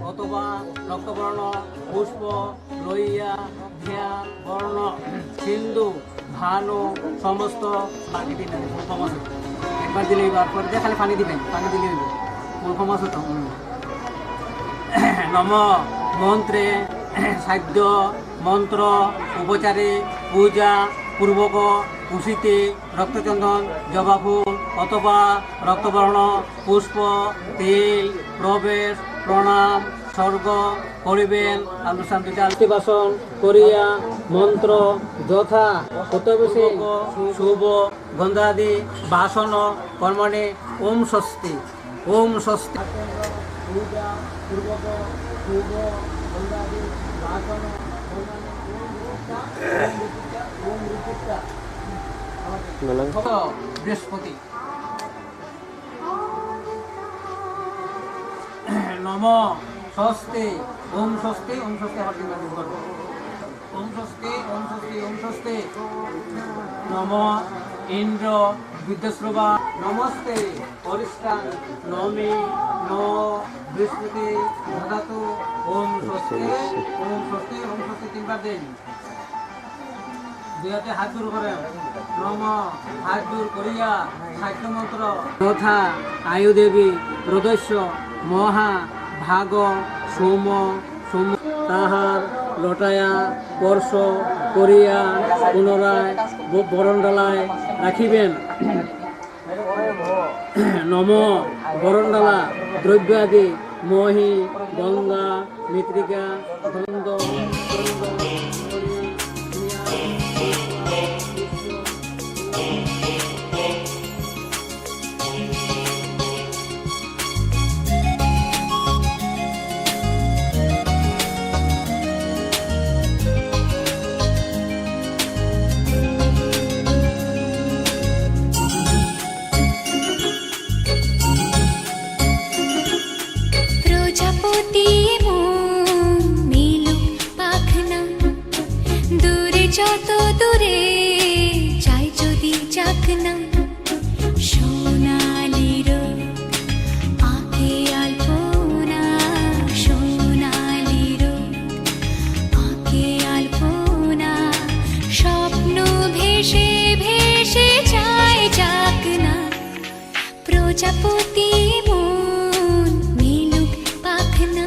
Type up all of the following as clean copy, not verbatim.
অথবা রক্তবর্ণ পুষ্প লইয়া ধিয়া বর্ণ সিন্ধু ভানু সমস্ত বাকি দিন সমস্ত একবার দিলে পরে দিয়ে খালি পানি দিবেন, পানি দিলে হইব সমস্ত। নম মন্ত্রে সাধ্য মন্ত্র উপচারে পূজা পূর্বক উষিতে রক্তচন্দন জবা ফুল অথবা রক্তবর্ণ পুষ্প তেল প্রবেশ প্রণাম স্বর্গ করিবেন। অনুষ্ঠান বাসন করিয়া মন্ত্র যথা কর্তব্যে শুভ গন্ধাদি বাসন কর্মণে ওম স্বস্তি ওম স্বস্তি পূজা পূর্বক শুভ গন্ধাদি বাসন বৃহস্পতি। নম স্বস্তি ওম স্বস্তি ওম স্বস্তি আবার ওম স্বস্তি ওম স্বস্তি ওম স্বস্তি। নম ইন্দ্র বিদ্যশ্রবা নমস্তে পরিষ্কার নমি ন বৃহস্পতি ধাতু ওম স্বস্তি ওম স্বস্তি ওম স্বস্তি তিনবার দিন। দুই হাতে হাত দূর করেন। নম হাত দূর করিয়া খাদ্য মন্ত্র যথা আয়ুদেবী প্রদস্য মহা ভাগ সোম সোম তাহার লটায়া স্পর্শ করিয়া পুনরায় বরণডালায় রাখিবেন। নম বরণডালা দ্রব্যাদি মহি গঙ্গা মৃত্তিকা দ্বন্দ্ব যত দূরে যাই যদি যাক না সোনালির আঁকে আলপনা সোনালির আঁকে আলপনা স্বপ্ন ভেসে ভেসে যায় যাক না প্রজাপতি মন মিলুক পাখনা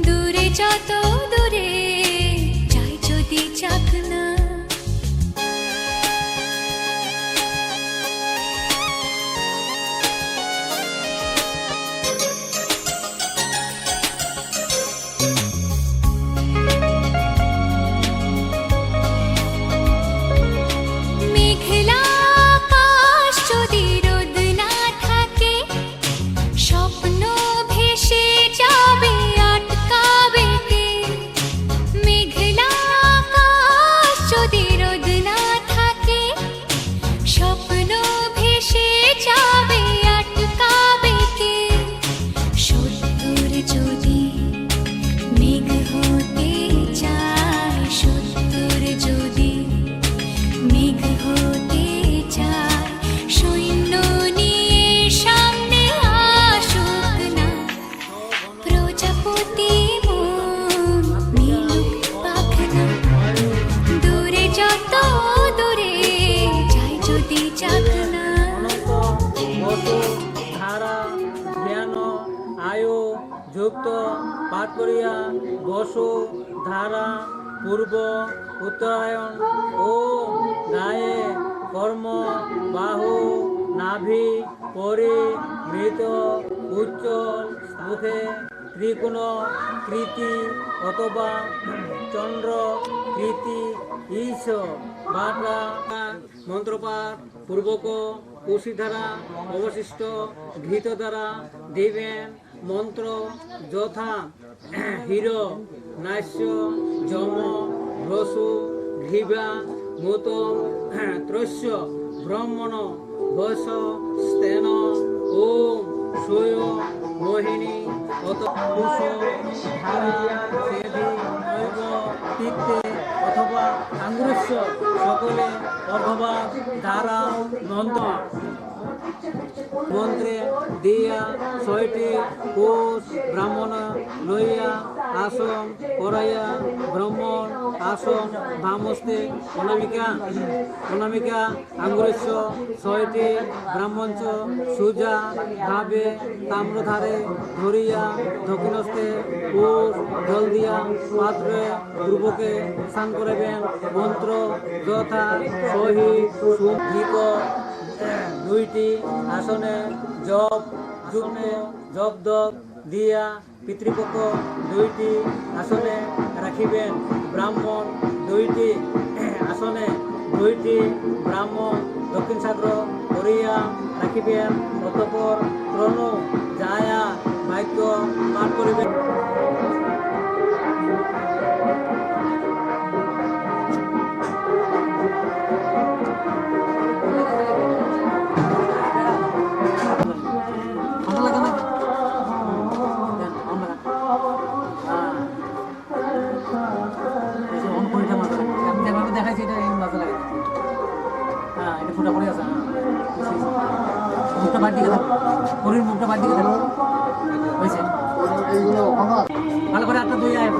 দূরে যত দূরে যাক না। মেঘলা আকাশ যদি রোদ না থাকে স্বপ্ন ভেসে যাবে আটকাবে কে? মেঘলা যদি রোদ না থাকে স্বপ্ন ভেসে যাবে আটকাবে কে? সত্যুর যদি মেঘ হতে চায় সত্যুর যদি মেঘ হতে চায় সৈন্য নিয়ে সামনে আসুক না প্রজাপতি মন মিলুক পাখনা দূরে যত দূরে যাই যদি যাক না। ধারা জ্ঞান আয়ু যুক্ত পাঠ করিয়া বসু ধারা পূর্ব উত্তরায়ণ ও গায়ে কর্ম বাহু নাভি পরি মৃত উজ্জ্বল মুখে ত্রিকোণ কৃতি অথবা চন্দ্র কৃতি ঈশ বাটা মন্ত্রপাঠ পূর্বক কুশি দ্বারা অবশিষ্ট ঘৃত দ্বারা দিবেন। মন্ত্র যথা হিরো নাস্য যম রসু ঘৃবা মুতম ত্রস্য ব্রহ্মণ বস স্তেন ওম সূয় মোহিনী অত পুষ ধারা সেধি নৈব তীর্থে অথবা আঙ্গুরস্য সকলে অর্ঘবাদ ধারা নন্দ মন্ত্রে দিয়া 6টি কোষ ব্রাহ্মণ লইয়া আসন পড়াইয়া ব্রাহ্মণ আসন ভামস্তে অনামিকা আঙ্গুলেশ 6টি ব্রাহ্মণচ সুজা ভাবে তাম্রধারে ধরিয়া দক্ষিণস্তে কোষ জল দিয়া পাত্রে ধ্রুবকে স্নান করাবেন। মন্ত্র যথা সহি সুধিক 2টি আসনে জপ জব্দ দিয়া পিতৃপক্ষ 2টি আসনে রাখিবেন। ব্রাহ্মণ 2টি আসনে 2টি ব্রাহ্মণ দক্ষিণ সাগর করিয়া রাখিবেন। অতঃপর প্রণু যায়া বাক্য পাঠ করিবেন। দেখাইছি এটা মাঝে লাগে। হ্যাঁ, এটা ফোটা পড়ে আছে। মুখটা বাদ দিকে থাকো, শরীর মুখটা বাদ দিকে থাকো, হয়েছে। ভালো করে একটা দুই আয়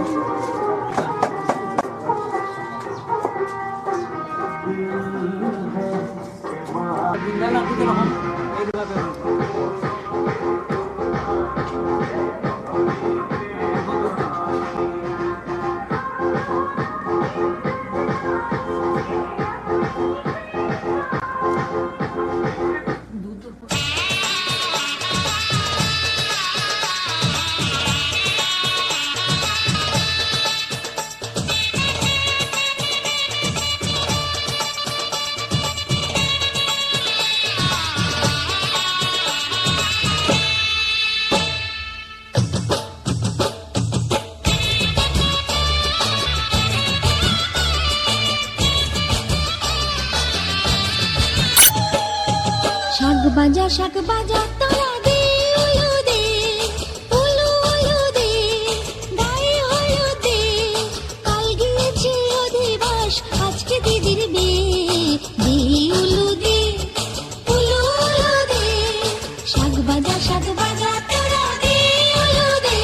শাক বাজা তোরা দে উলু দে উলু উলু দে গায়ে হলুদ দে কাল গিয়েছে অধিবাস আজকে দিদির বিয়ে দে উলু দে উলু উলু দে শাক বাজা তোরা দে উলু দে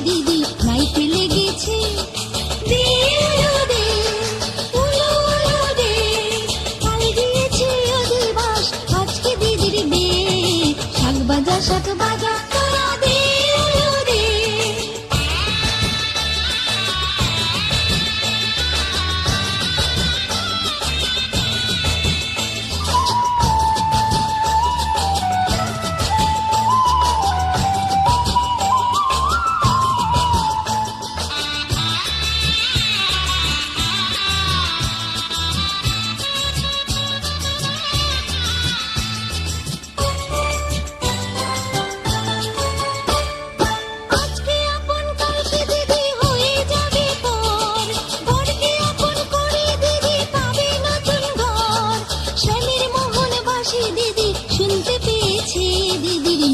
দিদি নাইতে লেগেছে দে উলু দে উলু উলু দে কাল গিয়েছে অধিবাস আজকে দিদির বিয়ে শাক বাজা তোরা দে উলু দে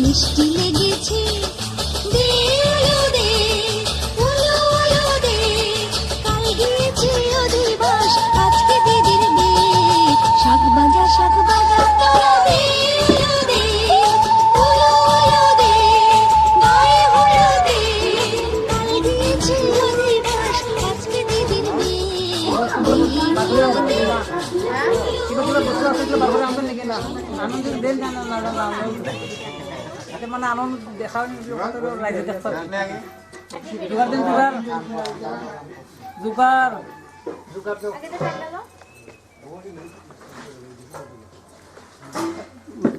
মিষ্টি লেগেছে দে উলু দে উলু উলু দে কাল গিয়েছে অধিবাস আজকে দিদির বিয়ে শাক বাজা তোরা দে উলু দে উলু উলু দে গায়ে হলুদ দে কাল গিয়েছে অধিবাস আজকে দিদির মানে আনন্দ দেখাও রাইজে দেখতে জোগাড় দিন জোগাড় জোগাড়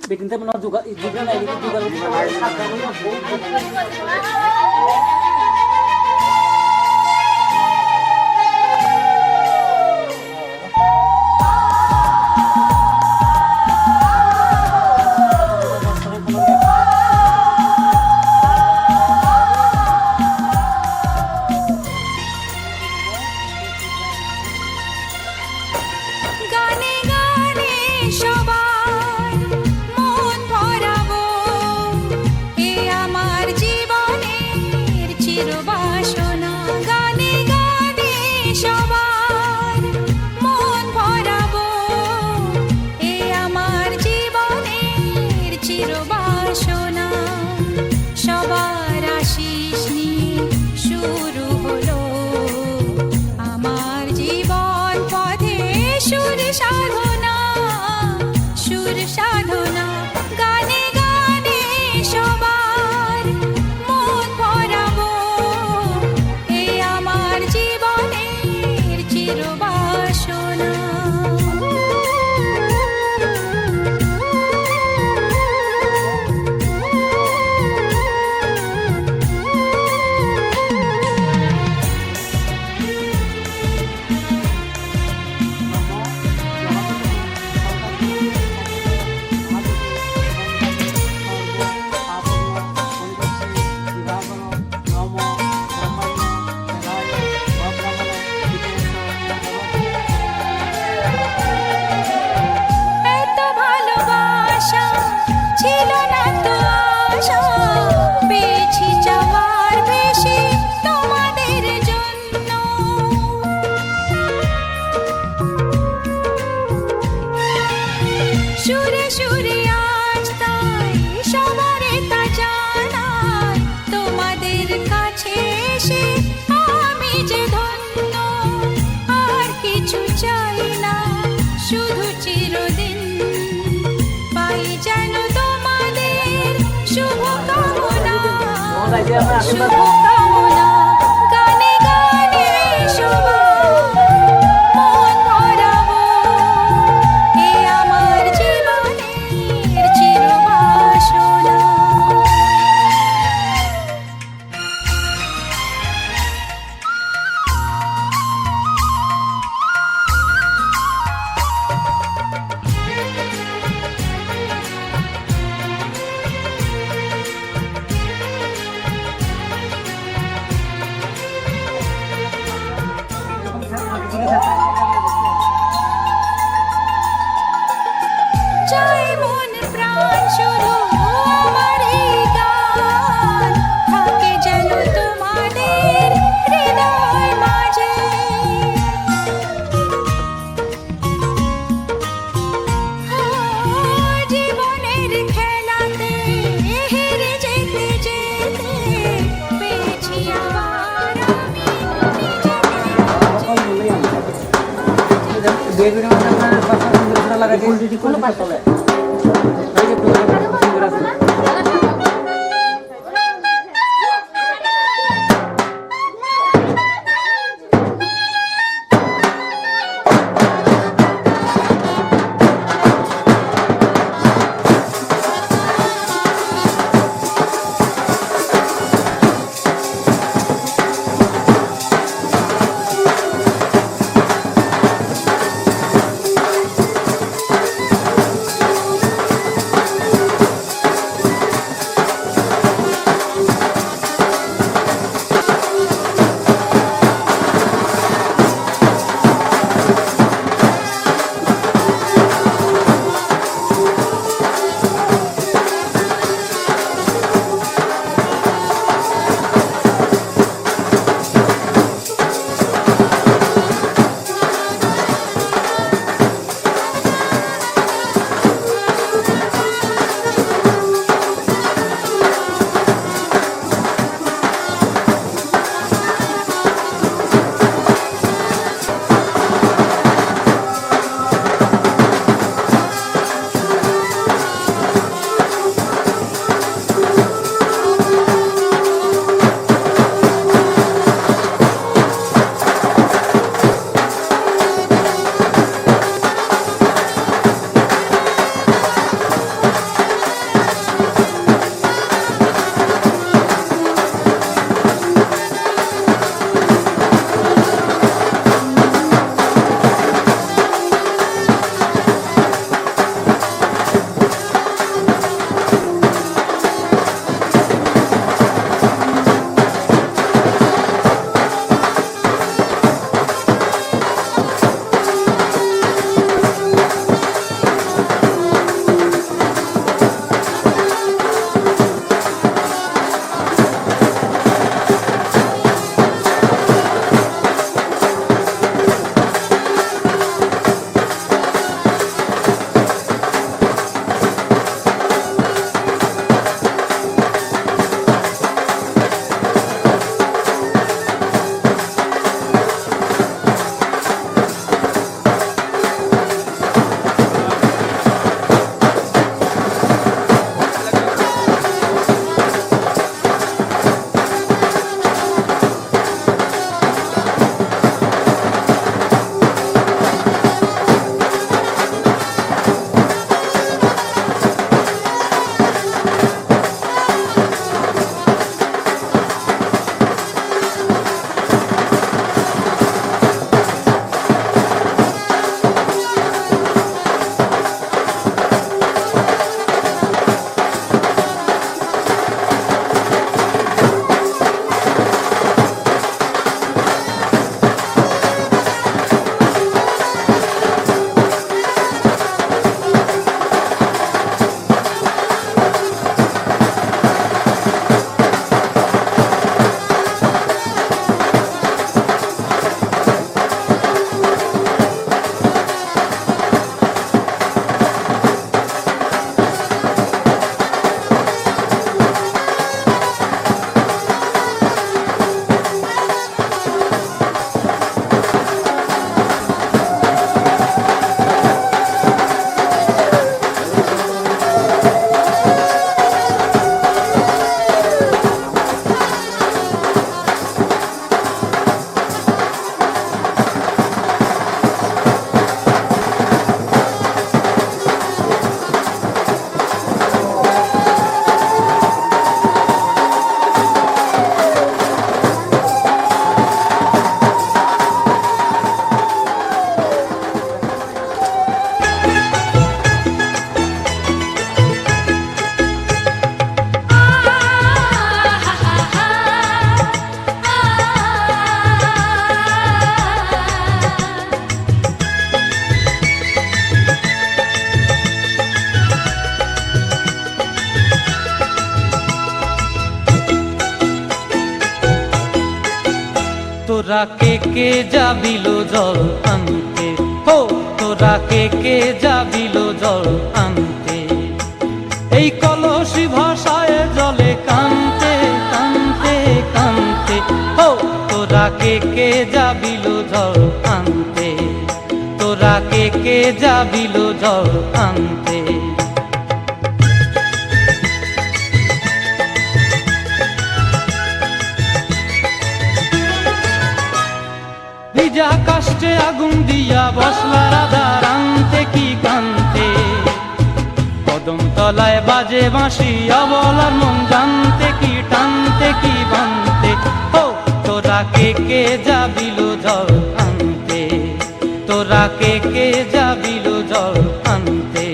বেটিনতে মনে জোগাড় জোগাড় নাই জোগাড়। যে ধন্য, আর কিছু চাই না, শুধু চিরদিন পাই যেন তোমাদের শুভ কামনা, শুভ কামনা। গানে গানে সবাই মন ভরাবো, এ আমার জীবনের চিরবাসনা। চাই মন প্রাণ শুধু আমার এই গান থাকে যেন তোমাদের হৃদয় মাঝে। জীবনের খেলাতে হেরে যেতে যেতে পেয়েছি আবার আমি তোরা কে যাবিল জল আনতে, হো তোরা কে যাবিল জল আনতে, এই কলসি ভাষায় জলে কানতে কানতে কানতে, হো তোরা কে যাবিল জল আনতে, তোরা কে যাবিল জল আনতে। ভিজা কাষ্টে আগুন দিয়া বসলা রাধা রানতে কি কানতে, কদম তলায় বাজে বাঁশি অবলার মন জানতে কি টানতে কি বানতে, ও তোরা কে যাবিল জল আনতে, তোরা কে যাবিল জল আনতে।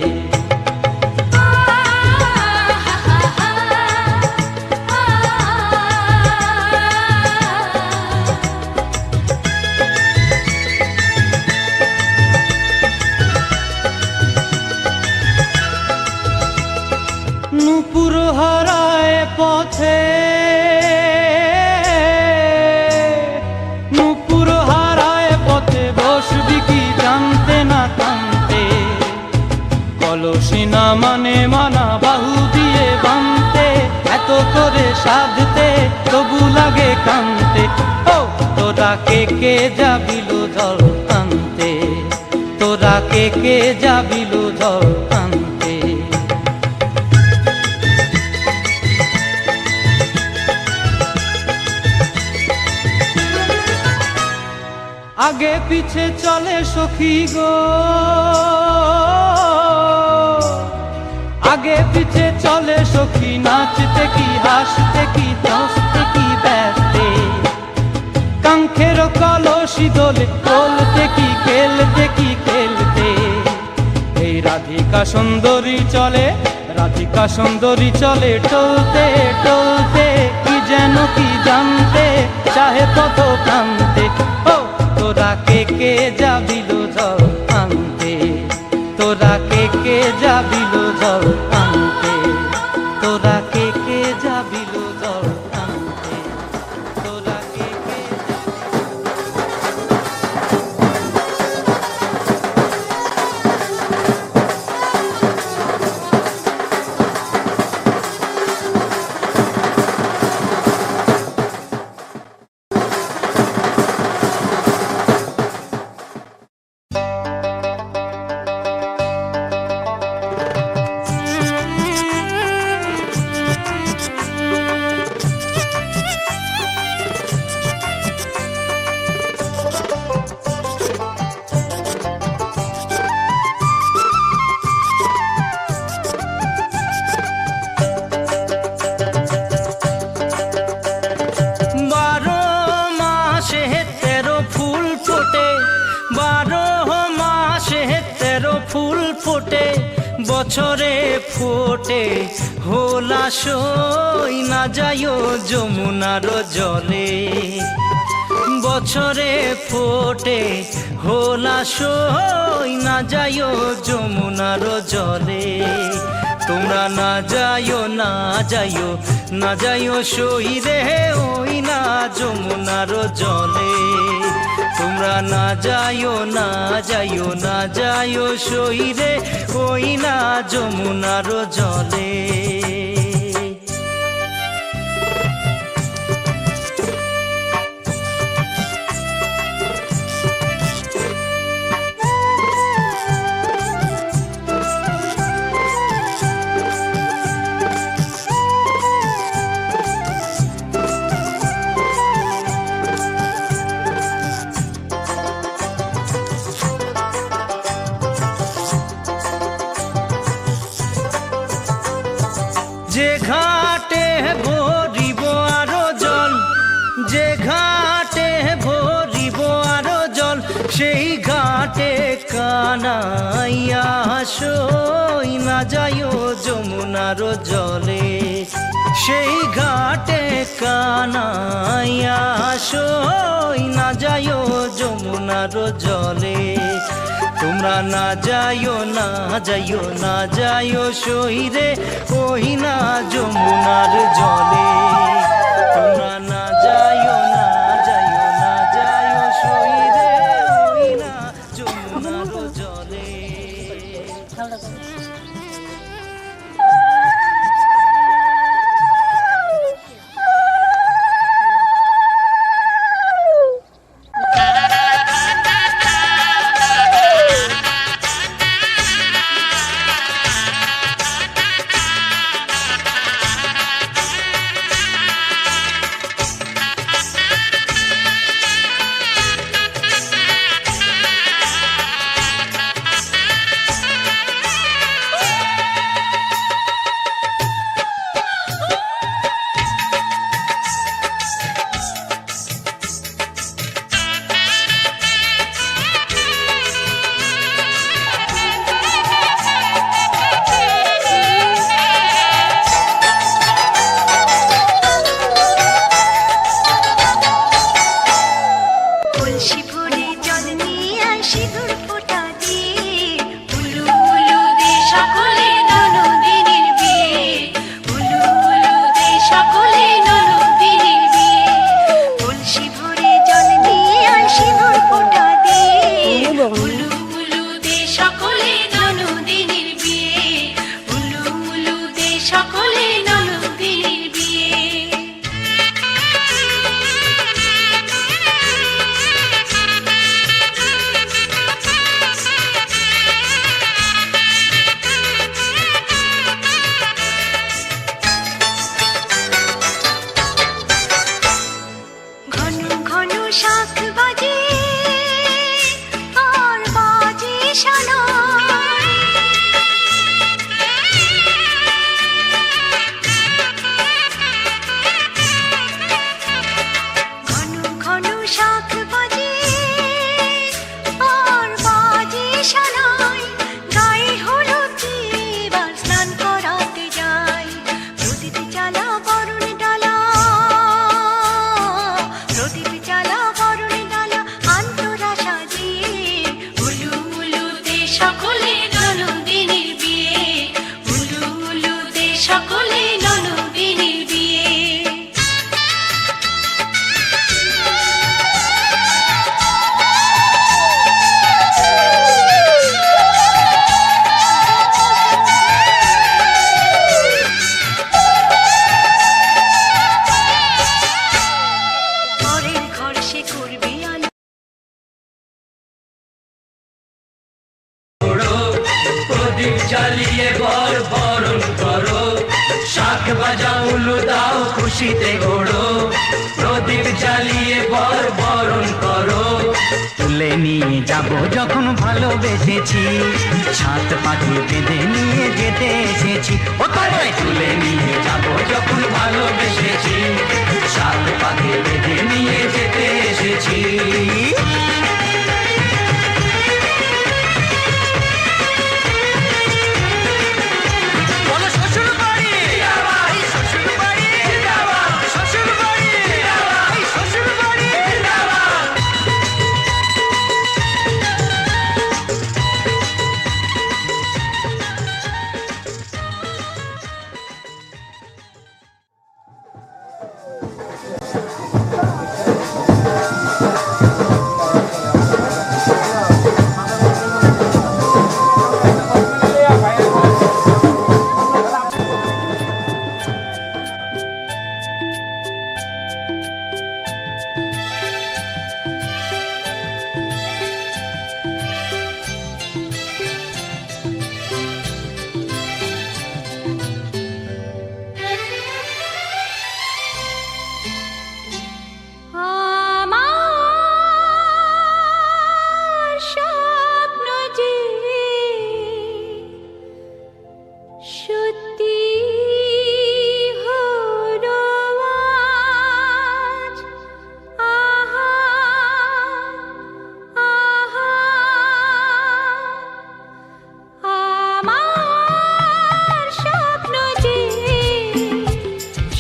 নূপুর হারায় পথে, নূপুর হারায় পথে বসবি কি জানতে না কানতে, কলসি না মানে মানা বাহু দিয়ে বানতে, এত করে সাধতে তবু লাগে কানতে, ও তোরা কে যাবিল জল আনতে, তোরা কে যাবিল জল আনতে। আগে পিছে চলে সখী গো, আগে পিছে চলে সখী, নাচতে কি হাসতে কি দশতে কি ব্যস্তে, কাঙ্ক্ষের কলসি দোলে বলতে কি খেলতে কি খেলতে, এই রাধিকা সুন্দরী চলে, রাধিকা সুন্দরী চলে টলতে টলতে, কি যেন কি জানতে চাহে তত কানতে, ও তোরা কে যাবিল জল আনতে, তোরা কে যাবিল জল আনতে, তোরা কে যাবিল জল আনতে, তোরা কে বছরে ফোটে হোলা সই না যায়ও যমুনার জলে, বছরে ফোটে হোলা সই না যায়ও যমুনার জলে, তোমরা না যাইও না যাইও না যাইও সই রে ওই না যমুনার জলে, তোমরা না যাইও না যাইও না যাইও সই রে ওই না যমুনার জলে। যে ঘাটে ভরিব আরো জল, যে ঘাটে ভরিব আরো জল, সেই ঘাটে কানাইয়া সই না যাইও যমুনার জলে, সেই ঘাটে কানাইয়া সই না যাইও যমুনার জলে, তোমরা না যাইও না যাইও না যাইও সই রে ওই না যমুনার জলে, তোমরা না যাইও না যাইও না যাইও কলসি ভরে জল নিয়ে আয় সিঁদুর ফোঁটা দিয়ে উলু উলু দে সকলে ননদিনীর বিয়ে উলু উলু দে সকলে ননদিনীর বিয়ে কলসি ভরে জল নিয়ে আয় সিঁদুর ফোঁটা দিয়ে উলু উলু দে সকলে ননদিনীর বিয়ে উলু উলু দে সকলে ননদিনীর বিয়ে ঘন ঘন শাঁখ বাজে আর বাজে সানাই ঘন ঘন শাঁখ বাজে আর বাজে সানাই গায়ে হলুদ দিয়ে এবার স্নান করাতে যাই প্রদীপ জ্বালা বরণ ডালা প্রদীপ জ্বালা বরণ ডালা আন্তরা সাজিয়ে উলু উলু দে সকলে ননদিনীর বিয়ে উলু উলু দে সকলে ননদিনীর বিয়ে পরের ঘর সে করবে আলো প্রদীপ জ্বালিয়ে বর বরণ করো শাক বাজা উলু দাও খুশিতে ঘোড়ো প্রদীপ জ্বালিয়ে বর বরণ করো তুলে নিয়ে যাব যখন ভালোবেসেছি সাত পাখি বেঁধে নিয়ে যেতে এসেছি ও তোমায় তুলে নিয়ে যাব যখন ভালোবেসেছি সাত পাখি বেঁধে নিয়ে যেতে এসেছি বলো শ্বশুর বাড়ি এই শ্বশুর বাড়ি শ্বশুর বাড়ি এই শ্বশুর বাড়ি আমার স্বপ্ন যে সত্যি হলো আজ আহা আহা আমার স্বপ্ন যে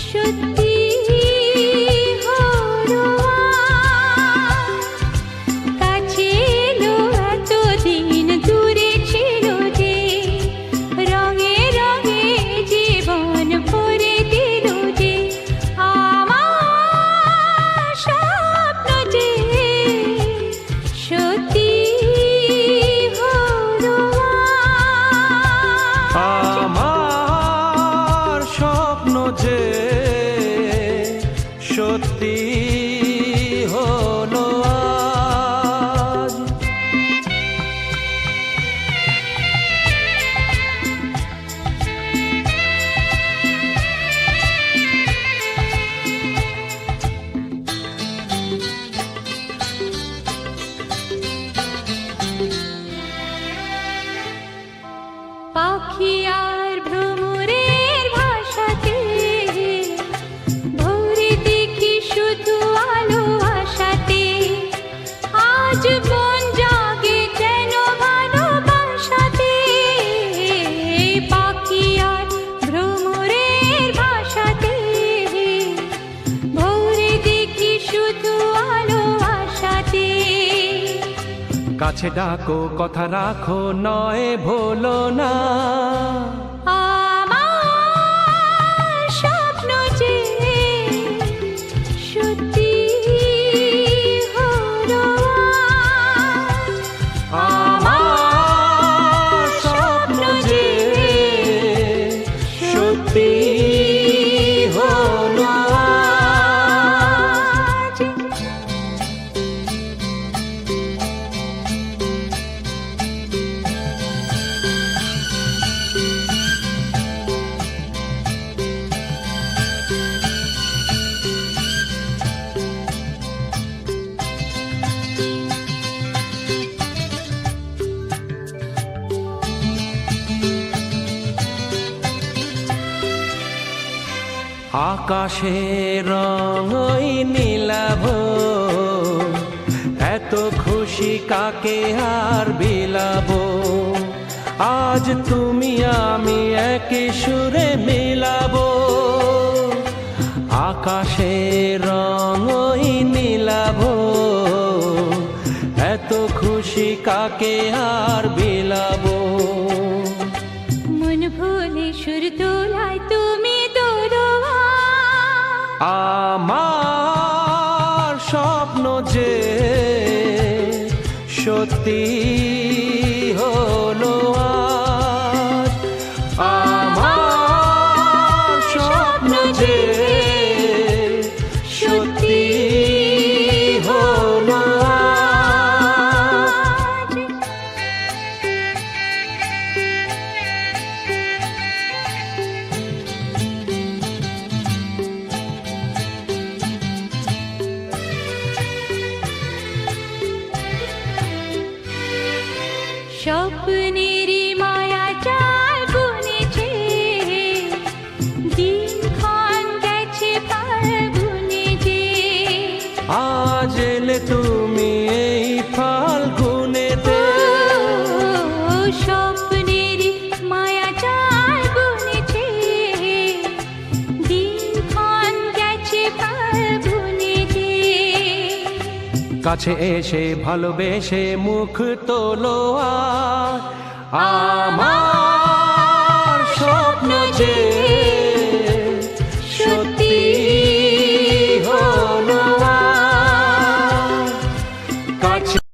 সত্যি হলো আজ কাছে এলো এতদিন দূরে ছিল যে রঙে রঙে জীবন ভরে দিল যে আমার স্বপ্ন যে সত্যি হলো আজ আমার স্বপ্ন যে সত্যি হলো আজ পাখি আর ভ্রমরের ভাষাতে ভোরে দেখি শুধু আলো আশাতে আজ মন জাগে যেন ভালোবাসাতে পাখি আর ভ্রমরের ভাষাতে ভোরে দেখি শুধু আলো আশাতে কাছে ডাকো কথা রাখো নয় ভোলো না। আমার স্বপ্ন যে সত্যি হলো আজ। আমার স্বপ্ন যে সত্যি হলো আজ। আকাশের রং ওই নীলাভ, এত খুশি কাকে আর বিলাবো। আজ তুমি আমি একই সুরে মিলাবো। আকাশের রং ওই নীলাভ, এত খুশি কাকে আর বিলাবো। মন ভুলে সুর তোলায় তুমি তোলো আমার স্বপ্ন যে সত্যি হলো আজ। আমার স্বপ্ন যে সত্যি হলো আজ। স্বপ্নেরই মায়া চাল বুনেছে, দিনক্ষণ গেছে ফাল্গুনে যে। আজ এলে তুমি এই ফাল্গুনেতে, ও স্বপ্নেরই মায়া চাল বুনেছে, দিনক্ষণ গেছে ফাল্গুনে যে। কাছে এসে ভালোবেসে মুখ তোলো আজ। আমার স্বপ্ন যে